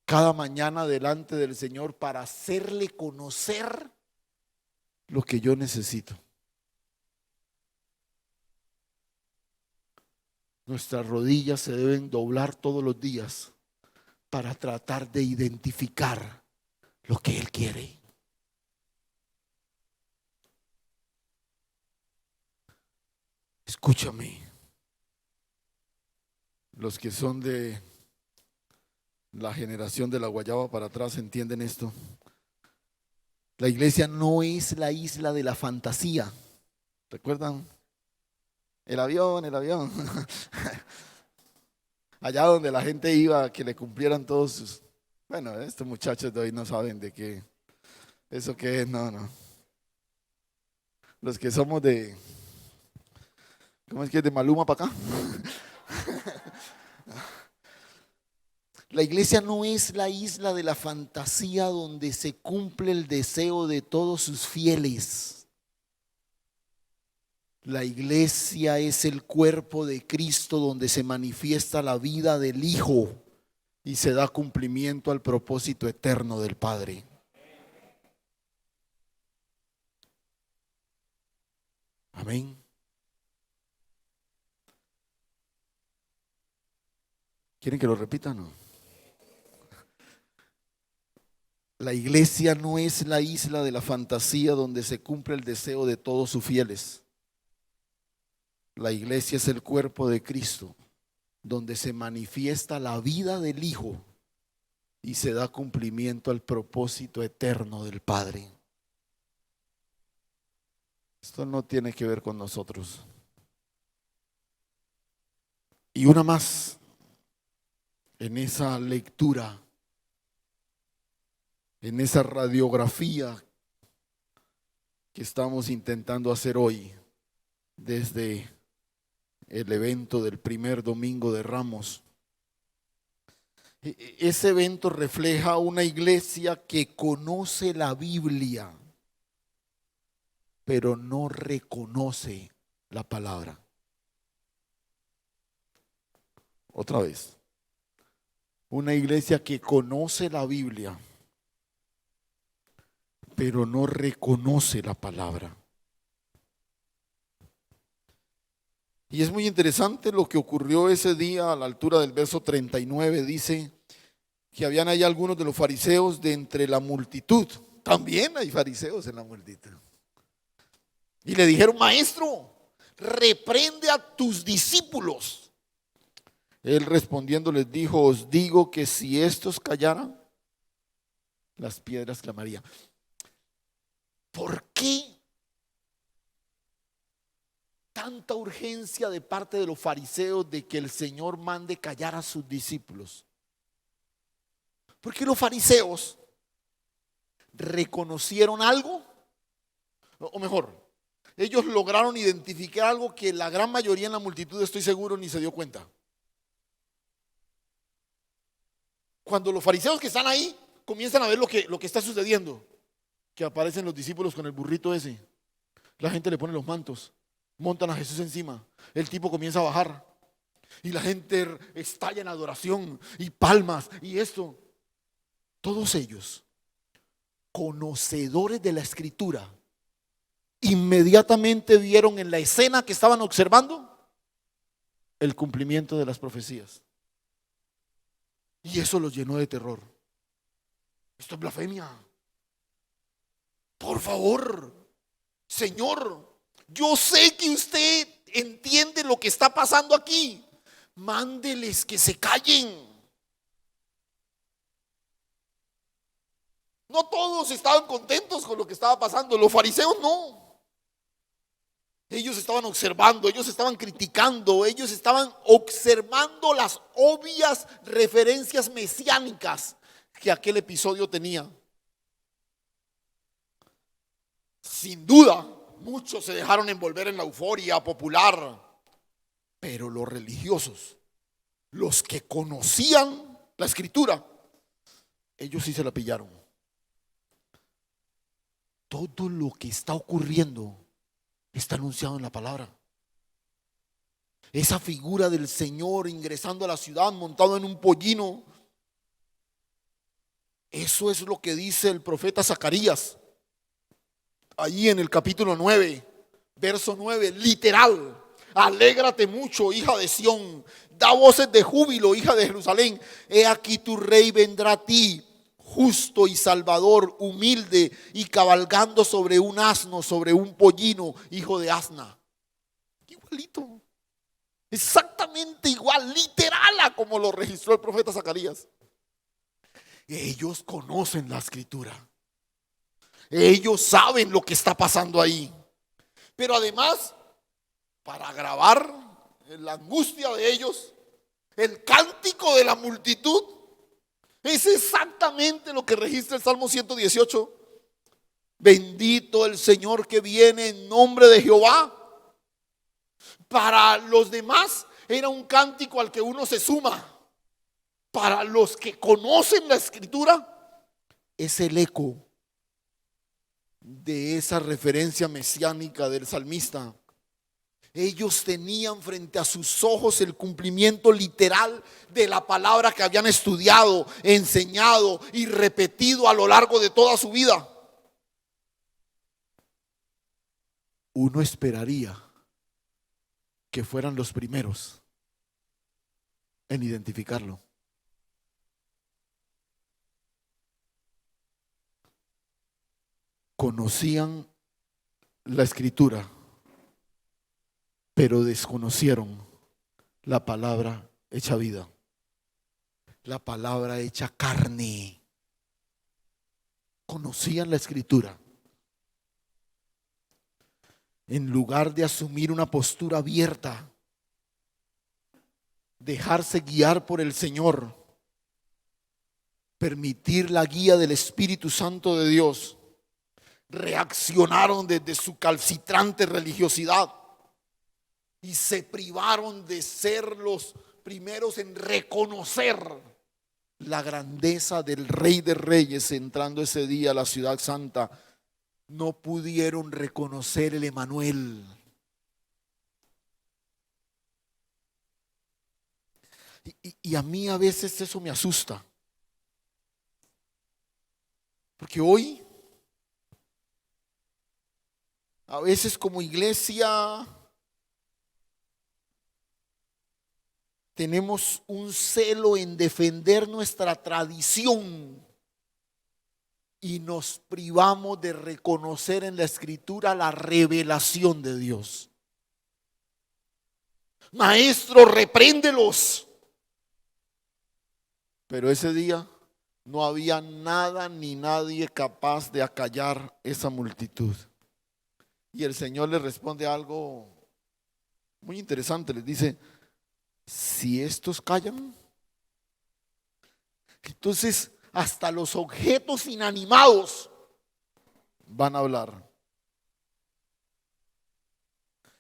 cada mañana delante del Señor para hacerle conocer lo que yo necesito. Nuestras rodillas se deben doblar todos los días para tratar de identificar lo que Él quiere. Escúchame, los que son de la generación de la guayaba para atrás entienden esto. La iglesia no es la isla de la fantasía. ¿Recuerdan? El avión. Allá donde la gente iba a que le cumplieran todos sus... Bueno, estos muchachos de hoy no saben de qué. ¿Eso qué es? No. Los que somos de... ¿Cómo es que es de Maluma para acá? La iglesia no es la isla de la fantasía donde se cumple el deseo de todos sus fieles. La iglesia es el cuerpo de Cristo donde se manifiesta la vida del Hijo y se da cumplimiento al propósito eterno del Padre. Amén. ¿Quieren que lo repita o no? La iglesia no es la isla de la fantasía donde se cumple el deseo de todos sus fieles. La iglesia es el cuerpo de Cristo, donde se manifiesta la vida del Hijo y se da cumplimiento al propósito eterno del Padre. Esto no tiene que ver con nosotros. Y una más, en esa lectura, en esa radiografía que estamos intentando hacer hoy, desde el evento del primer domingo de Ramos. Ese evento refleja una iglesia que conoce la Biblia, pero no reconoce la palabra. Otra vez, una iglesia que conoce la Biblia, pero no reconoce la palabra. Y es muy interesante lo que ocurrió ese día a la altura del verso 39. Dice que habían ahí algunos de los fariseos de entre la multitud. También hay fariseos en la multitud. Y le dijeron: maestro, reprende a tus discípulos. Él respondiendo les dijo: os digo que si estos callaran, las piedras clamarían. ¿Por qué tanta urgencia de parte de los fariseos de que el Señor mande callar a sus discípulos? Porque los fariseos reconocieron algo, o mejor, ellos lograron identificar algo que la gran mayoría en la multitud, estoy seguro, ni se dio cuenta. Cuando los fariseos que están ahí comienzan a ver lo que está sucediendo, que aparecen los discípulos con el burrito ese, la gente le pone los mantos, montan a Jesús encima, el tipo comienza a bajar y la gente estalla en adoración y palmas y esto. Todos ellos, conocedores de la Escritura, inmediatamente vieron en la escena que estaban observando el cumplimiento de las profecías. Y eso los llenó de terror. Esto es blasfemia. Por favor, Señor, yo sé que usted entiende lo que está pasando aquí. Mándeles que se callen. No todos estaban contentos con lo que estaba pasando. Los fariseos no. Ellos estaban observando, ellos estaban criticando, ellos estaban observando las obvias referencias mesiánicas que aquel episodio tenía. Sin duda, muchos se dejaron envolver en la euforia popular, pero los religiosos, los que conocían la Escritura, ellos sí se la pillaron. Todo lo que está ocurriendo está anunciado en la palabra. Esa figura del Señor ingresando a la ciudad montado en un pollino, eso es lo que dice el profeta Zacarías. Allí en el capítulo 9, verso 9, literal: alégrate mucho, hija de Sión, da voces de júbilo, hija de Jerusalén. He aquí tu rey vendrá a ti, justo y salvador, humilde y cabalgando sobre un asno, sobre un pollino, hijo de asna. Igualito, exactamente igual, literal a como lo registró el profeta Zacarías. Ellos conocen la Escritura, ellos saben lo que está pasando ahí, pero además, para agravar la angustia de ellos, el cántico de la multitud es exactamente lo que registra el Salmo 118. Bendito el Señor que viene en nombre de Jehová. Para los demás era un cántico al que uno se suma. Para los que conocen la Escritura, es el eco de esa referencia mesiánica del salmista. Ellos tenían frente a sus ojos el cumplimiento literal de la palabra que habían estudiado, enseñado y repetido a lo largo de toda su vida. Uno esperaría que fueran los primeros en identificarlo. Conocían la Escritura, pero desconocieron la palabra hecha vida, la palabra hecha carne. Conocían la Escritura. En lugar de asumir una postura abierta, dejarse guiar por el Señor, permitir la guía del Espíritu Santo de Dios, reaccionaron desde su calcitrante religiosidad y se privaron de ser los primeros en reconocer la grandeza del Rey de Reyes entrando ese día a la ciudad santa. No pudieron reconocer el Emanuel. Y a mí a veces eso me asusta, porque hoy a veces como iglesia tenemos un celo en defender nuestra tradición y nos privamos de reconocer en la Escritura la revelación de Dios. Maestro, repréndelos. Pero ese día no había nada ni nadie capaz de acallar esa multitud. Y el Señor le responde algo Muy interesante, les dice, si estos callan, entonces hasta los objetos inanimados van a hablar.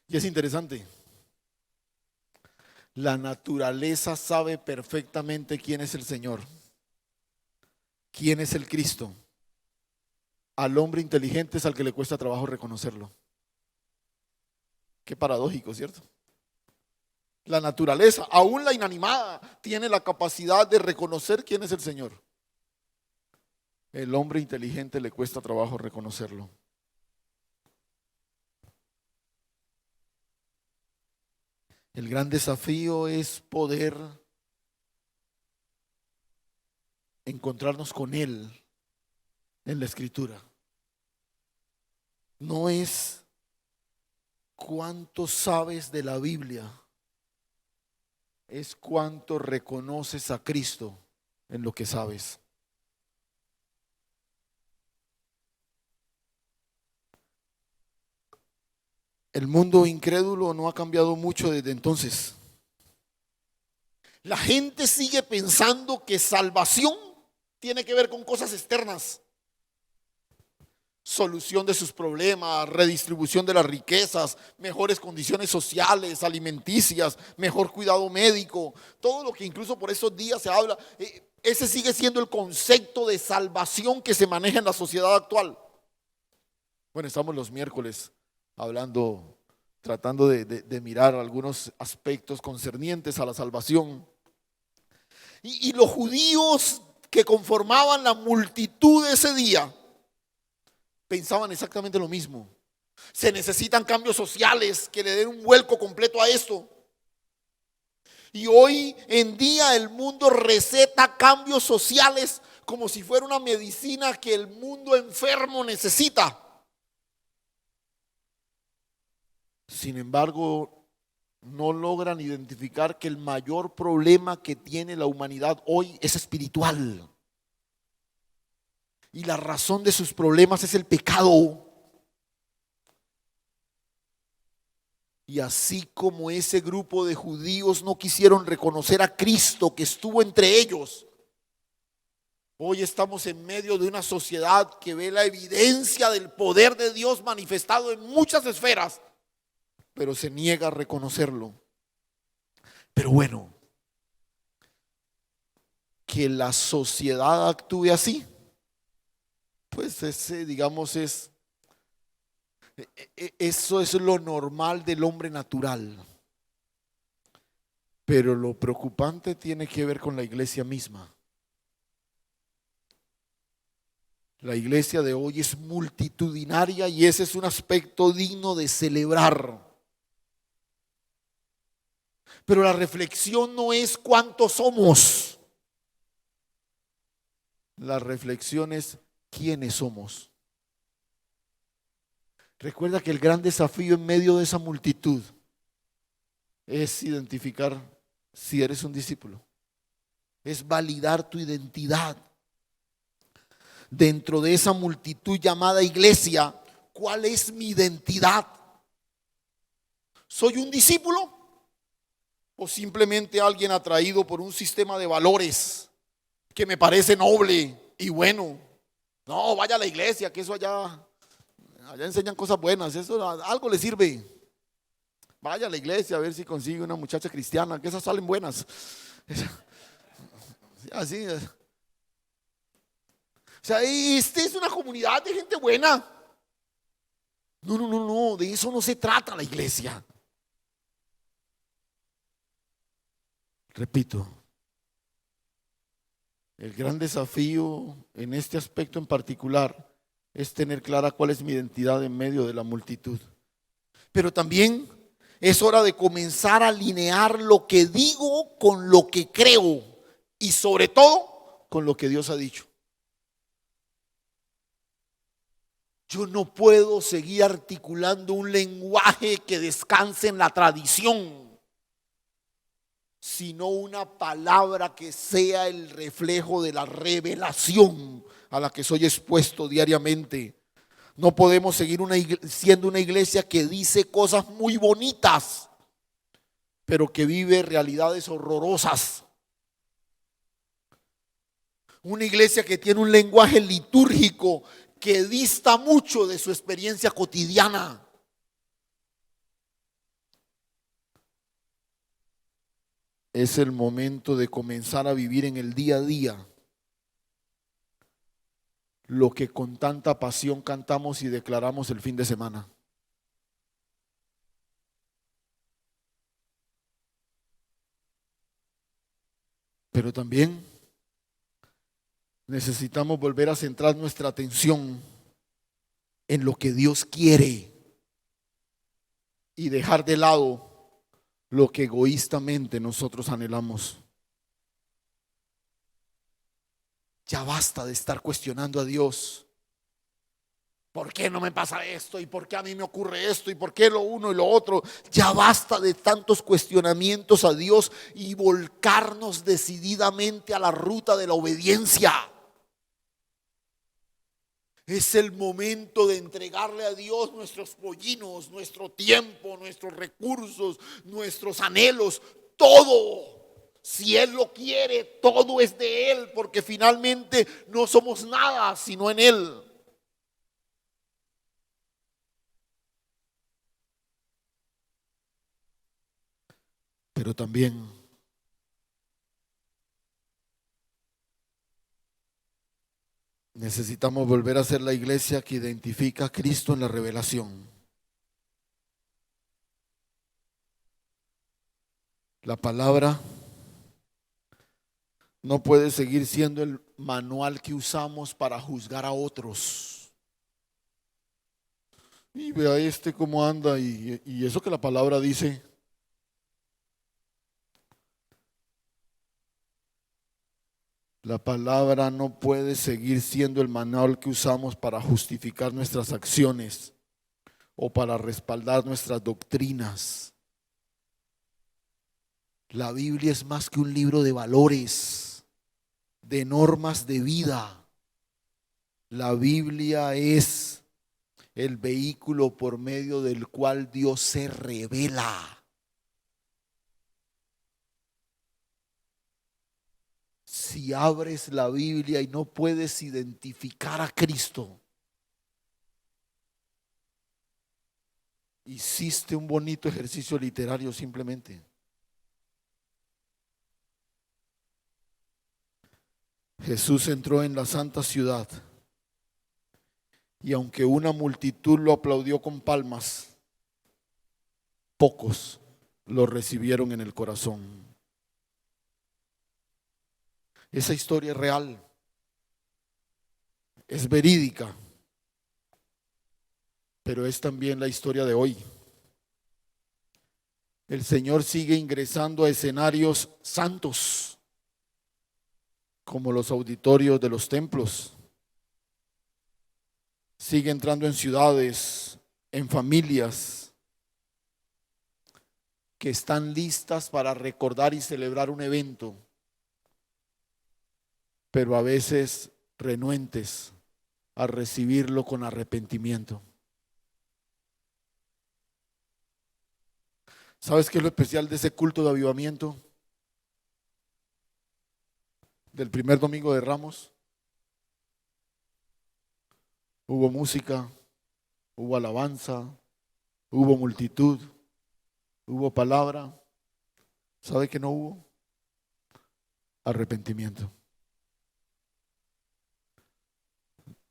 Y es interesante. La naturaleza sabe perfectamente quién es el Señor, quién es el Cristo. Al hombre inteligente es al que le cuesta trabajo reconocerlo. Qué paradójico, ¿cierto? La naturaleza, aún la inanimada, tiene la capacidad de reconocer quién es el Señor. El hombre inteligente le cuesta trabajo reconocerlo. El gran desafío es poder encontrarnos con Él en la Escritura. No es cuánto sabes de la Biblia, es cuánto reconoces a Cristo en lo que sabes. El mundo incrédulo no ha cambiado mucho desde entonces. La gente sigue pensando que salvación tiene que ver con cosas externas. Solución de sus problemas, redistribución de las riquezas, mejores condiciones sociales, alimenticias, mejor cuidado médico, todo lo que incluso por esos días se habla. Ese sigue siendo el concepto de salvación que se maneja en la sociedad actual. Bueno, estamos los miércoles hablando, tratando de mirar algunos aspectos concernientes a la salvación. Y los judíos que conformaban la multitud de ese día pensaban exactamente lo mismo. Se necesitan cambios sociales que le den un vuelco completo a esto. Y hoy en día el mundo receta cambios sociales como si fuera una medicina que el mundo enfermo necesita. Sin embargo, no logran identificar que el mayor problema que tiene la humanidad hoy es espiritual. Y la razón de sus problemas es el pecado. Y así como ese grupo de judíos no quisieron reconocer a Cristo que estuvo entre ellos, hoy estamos en medio de una sociedad que ve la evidencia del poder de Dios manifestado en muchas esferas, pero se niega a reconocerlo. Pero bueno, que la sociedad actúe así, pues eso es lo normal del hombre natural. Pero lo preocupante tiene que ver con la iglesia misma. La iglesia de hoy es multitudinaria y ese es un aspecto digno de celebrar. Pero la reflexión no es cuántos somos. La reflexión es quiénes somos. Recuerda que el gran desafío en medio de esa multitud es identificar si eres un discípulo. Es validar tu identidad. Dentro de esa multitud llamada iglesia, ¿cuál es mi identidad? ¿Soy un discípulo? ¿O simplemente alguien atraído por un sistema de valores que me parece noble y bueno? No, vaya a la iglesia, que eso allá enseñan cosas buenas, eso algo le sirve. Vaya a la iglesia a ver si consigue una muchacha cristiana, que esas salen buenas. Así es. O sea, esta es una comunidad de gente buena. No, de eso no se trata la iglesia. Repito, el gran desafío en este aspecto en particular es tener clara cuál es mi identidad en medio de la multitud. Pero también es hora de comenzar a alinear lo que digo con lo que creo y sobre todo con lo que Dios ha dicho. Yo no puedo seguir articulando un lenguaje que descanse en la tradición, sino una palabra que sea el reflejo de la revelación a la que soy expuesto diariamente. No podemos seguir siendo una iglesia que dice cosas muy bonitas, pero que vive realidades horrorosas. Una iglesia que tiene un lenguaje litúrgico que dista mucho de su experiencia cotidiana. Es el momento de comenzar a vivir en el día a día lo que con tanta pasión cantamos y declaramos el fin de semana. Pero también necesitamos volver a centrar nuestra atención en lo que Dios quiere y dejar de lado lo que egoístamente nosotros anhelamos. Ya basta de estar cuestionando a Dios. ¿Por qué no me pasa esto? ¿Y por qué a mí me ocurre esto? ¿Y por qué lo uno y lo otro? Ya basta de tantos cuestionamientos a Dios y volcarnos decididamente a la ruta de la obediencia. Es el momento de entregarle a Dios nuestros pollinos, nuestro tiempo, nuestros recursos, nuestros anhelos, todo. Si Él lo quiere, todo es de Él, porque finalmente no somos nada sino en Él. Pero también necesitamos volver a ser la iglesia que identifica a Cristo en la revelación. La palabra no puede seguir siendo el manual que usamos para juzgar a otros. Y vea cómo anda y eso que la palabra dice. La palabra no puede seguir siendo el manual que usamos para justificar nuestras acciones o para respaldar nuestras doctrinas. La Biblia es más que un libro de valores, de normas de vida. La Biblia es el vehículo por medio del cual Dios se revela. Si abres la Biblia y no puedes identificar a Cristo, hiciste un bonito ejercicio literario simplemente. Jesús entró en la santa ciudad y aunque una multitud lo aplaudió con palmas, pocos lo recibieron en el corazón. Esa historia es real, es verídica, pero es también la historia de hoy. El Señor sigue ingresando a escenarios santos, como los auditorios de los templos. Sigue entrando en ciudades, en familias que están listas para recordar y celebrar un evento, pero a veces renuentes a recibirlo con arrepentimiento. ¿Sabes qué es lo especial de ese culto de avivamiento? Del primer domingo de Ramos. Hubo música, hubo alabanza, hubo multitud, hubo palabra. ¿Sabe qué no hubo? Arrepentimiento.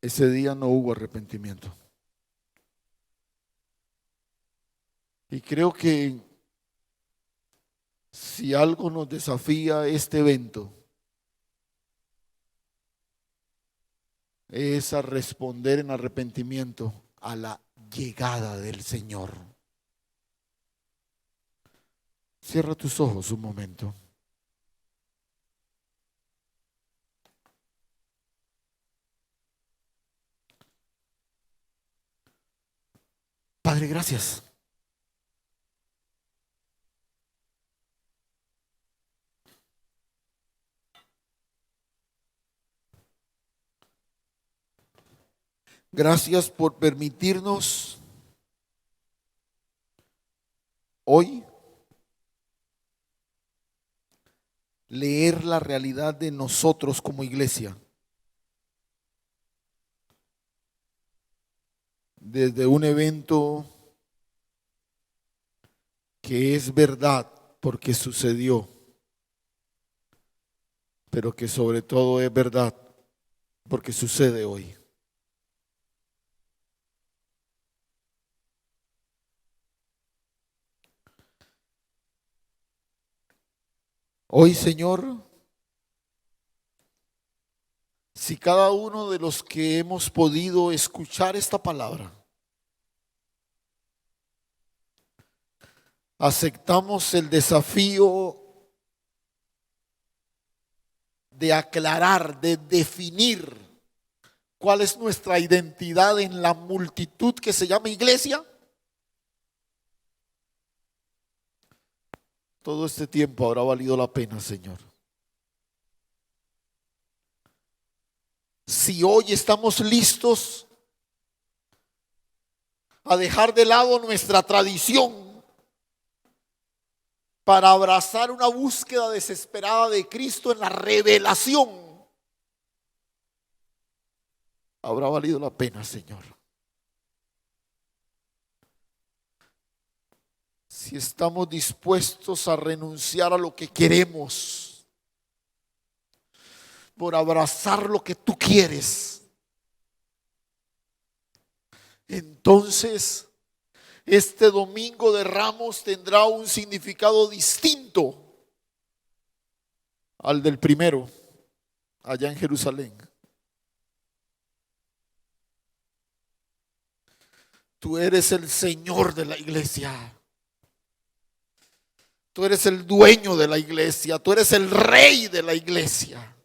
Ese día no hubo arrepentimiento. Y creo que si algo nos desafía este evento, es a responder en arrepentimiento a la llegada del Señor. Cierra tus ojos un momento. Padre, gracias. Gracias por permitirnos hoy leer la realidad de nosotros como iglesia. Desde un evento que es verdad porque sucedió, pero que sobre todo es verdad porque sucede hoy. Hoy, Señor, si cada uno de los que hemos podido escuchar esta palabra aceptamos el desafío de aclarar, de definir cuál es nuestra identidad en la multitud que se llama iglesia, todo este tiempo habrá valido la pena, Señor. Si hoy estamos listos a dejar de lado nuestra tradición para abrazar una búsqueda desesperada de Cristo en la revelación, habrá valido la pena, Señor. Si estamos dispuestos a renunciar a lo que queremos por abrazar lo que tú quieres, entonces este domingo de Ramos tendrá un significado distinto al del primero allá en Jerusalén. Tú eres el Señor de la iglesia. Tú eres el dueño de la iglesia. Tú eres el rey de la iglesia.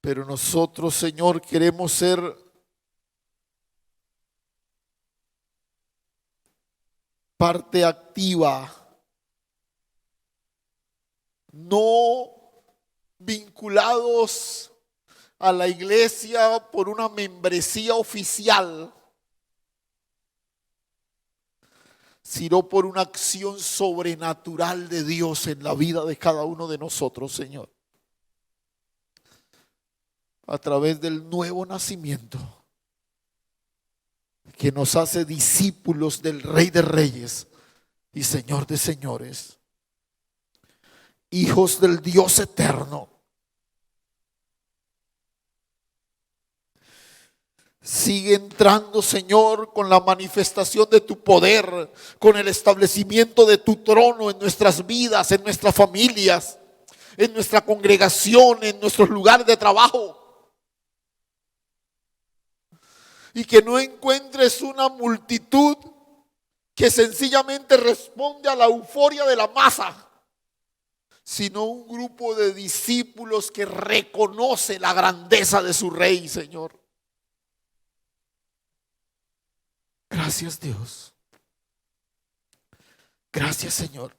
Pero nosotros, Señor, queremos ser parte activa, no vinculados a la iglesia por una membresía oficial, sino por una acción sobrenatural de Dios en la vida de cada uno de nosotros, Señor, a través del nuevo nacimiento que nos hace discípulos del Rey de Reyes y Señor de Señores, hijos del Dios eterno. Sigue entrando, Señor, con la manifestación de tu poder, con el establecimiento de tu trono en nuestras vidas, en nuestras familias, en nuestra congregación, en nuestros lugares de trabajo. Y que no encuentres una multitud que sencillamente responde a la euforia de la masa, sino un grupo de discípulos que reconoce la grandeza de su Rey, Señor. Gracias, Dios. Gracias, Señor.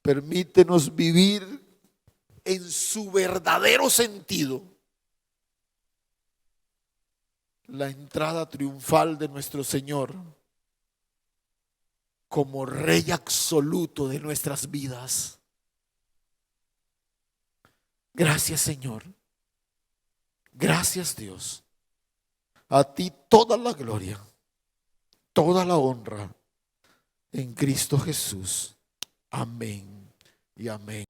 Permítenos vivir en su verdadero sentido la entrada triunfal de nuestro Señor como Rey absoluto de nuestras vidas. Gracias, Señor. Gracias, Dios. A ti toda la gloria, toda la honra en Cristo Jesús. Amén y amén.